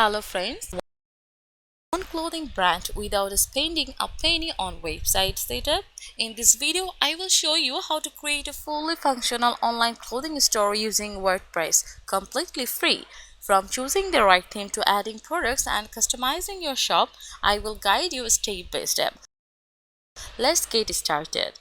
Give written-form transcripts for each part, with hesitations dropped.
Hello friends, one clothing brand without spending a penny on website setup. In this video, I will show you how to create a fully functional online clothing store using WordPress, completely free. From choosing the right theme to adding products and customizing your shop, I will guide you step by step. Let's get started.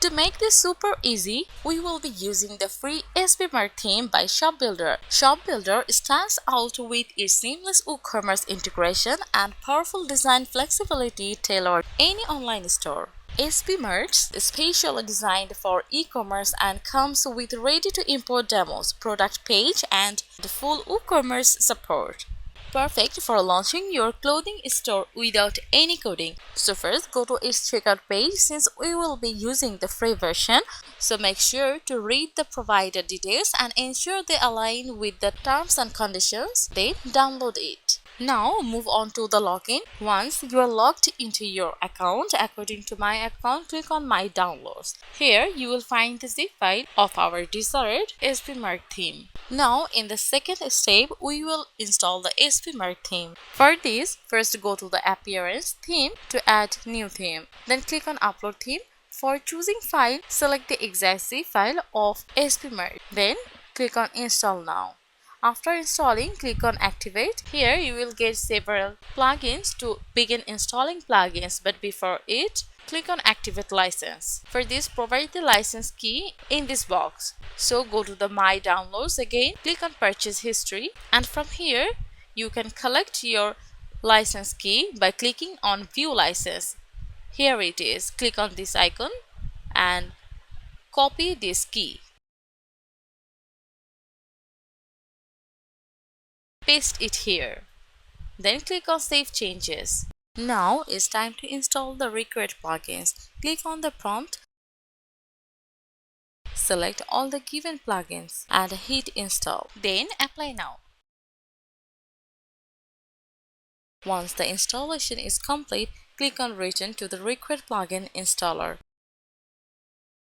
To make this super easy, we will be using the free SbMart theme by Shop Builder. Shop Builder stands out with its seamless WooCommerce integration and powerful design flexibility tailored to any online store. SbMart is specially designed for e-commerce and comes with ready-to-import demos, product page, and the full WooCommerce support. Perfect for launching your clothing store without any coding. So first, go to its checkout page since we will be using the free version. So make sure to read the provided details and ensure they align with the terms and conditions. Then download it. Now move on to the login. Once you are logged into your account, according to my account, click on My Downloads. Here you will find the zip file of our desired SbMart theme. Now in the second step, we will install the SbMart theme. For this, first go to the Appearance theme to add new theme. Then click on Upload theme. For choosing file, select the exact zip file of SbMart. Then click on Install Now. After installing, click on Activate. Here you will get several plugins to begin installing plugins, but before it, click on Activate License. For this, provide the license key in this box. So go to the My Downloads again, click on Purchase History, and from here you can collect your license key by clicking on View License. Here it is. Click on this icon and copy this key. Paste it here. Then click on Save Changes. Now it's time to install the required plugins. Click on the prompt, select all the given plugins and hit install. Then apply now. Once the installation is complete, click on Return to the required plugin installer.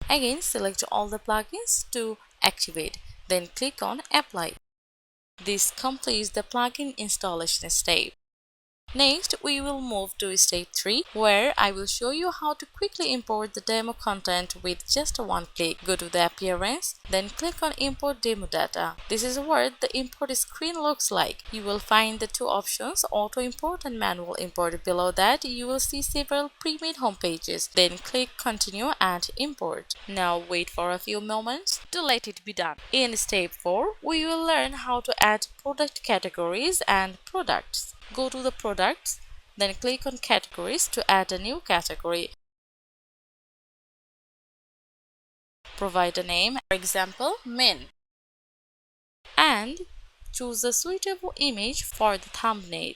Again, select all the plugins to activate. Then click on Apply. This completes the plugin installation step. Next, we will move to step 3, where I will show you how to quickly import the demo content with just one click. Go to the Appearance, then click on Import Demo Data. This is what the import screen looks like. You will find the two options, Auto Import and Manual Import. Below that, you will see several pre-made home pages. Then click Continue and Import. Now wait for a few moments to let it be done. In step 4, we will learn how to add product categories and products. Go to the products, then click on categories to add a new category. Provide a name, for example, men, and choose a suitable image for the thumbnail.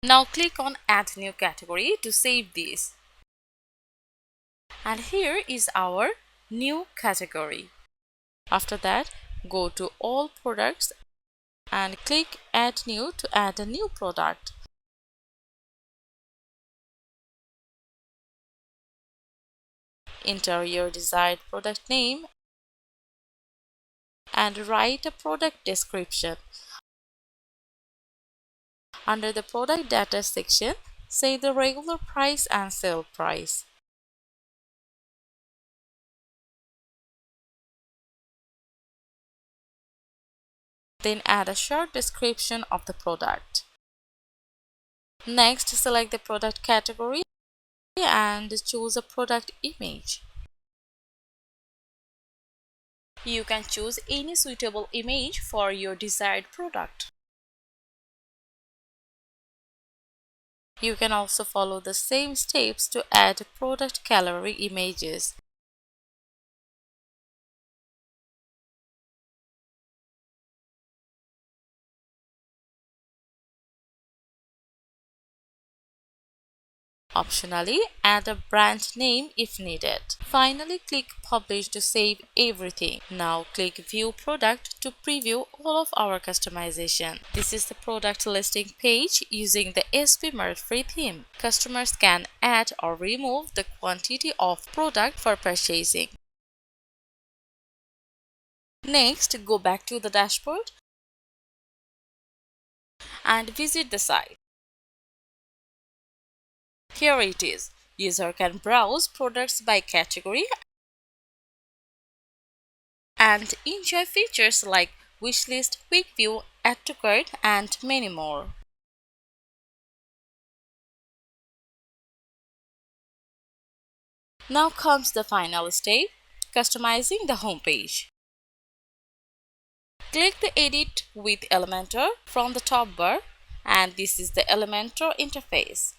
Now click on Add New Category to save this. And here is our new category. After that, go to All Products and click Add New to add a new product. Enter your desired product name and write a product description. Under the product data section, say the regular price and sale price. Then add a short description of the product. Next, select the product category and choose a product image. You can choose any suitable image for your desired product. You can also follow the same steps to add product gallery images. Optionally, add a brand name if needed. Finally, click Publish to save everything. Now click View Product to preview all of our customization. This is the product listing page using the SbMart free theme. Customers can add or remove the quantity of product for purchasing. Next, go back to the dashboard and visit the site. Here it is. User can browse products by category and enjoy features like wishlist, quick view, add to cart, and many more. Now comes the final step, customizing the homepage. Click the Edit with Elementor from the top bar, and this is the Elementor interface.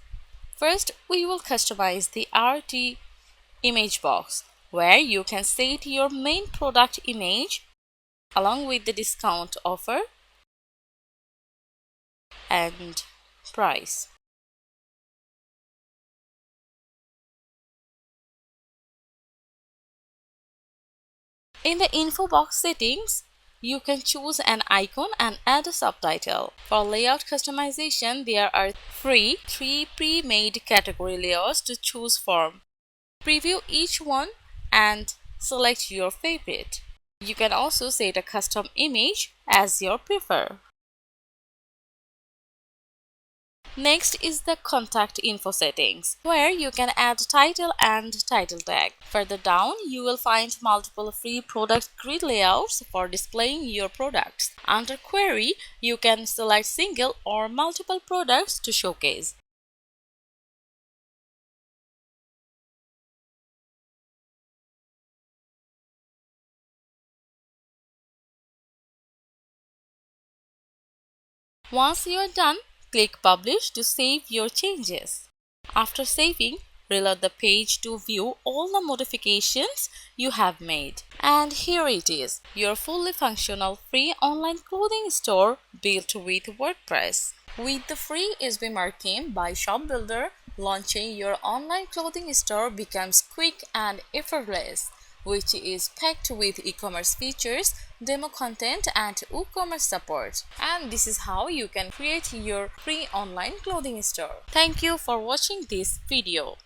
First, we will customize the RT image box, where you can set your main product image along with the discount offer and price. In the info box settings, you can choose an icon and add a subtitle. For layout customization, there are three pre-made category layouts to choose from. Preview each one and select your favorite. You can also set a custom image as you prefer. Next is the contact info settings, where you can add title and title tag. Further down, you will find multiple free product grid layouts for displaying your products. Under query, you can select single or multiple products to showcase. Once you are done, click Publish to save your changes. After saving, reload the page to view all the modifications you have made. And here it is, your fully functional free online clothing store built with WordPress. With the free SbMart Theme by Shop Builder, launching your online clothing store becomes quick and effortless, which is packed with e-commerce features, demo content, and WooCommerce support. And this is how you can create your free online clothing store. Thank you for watching this video.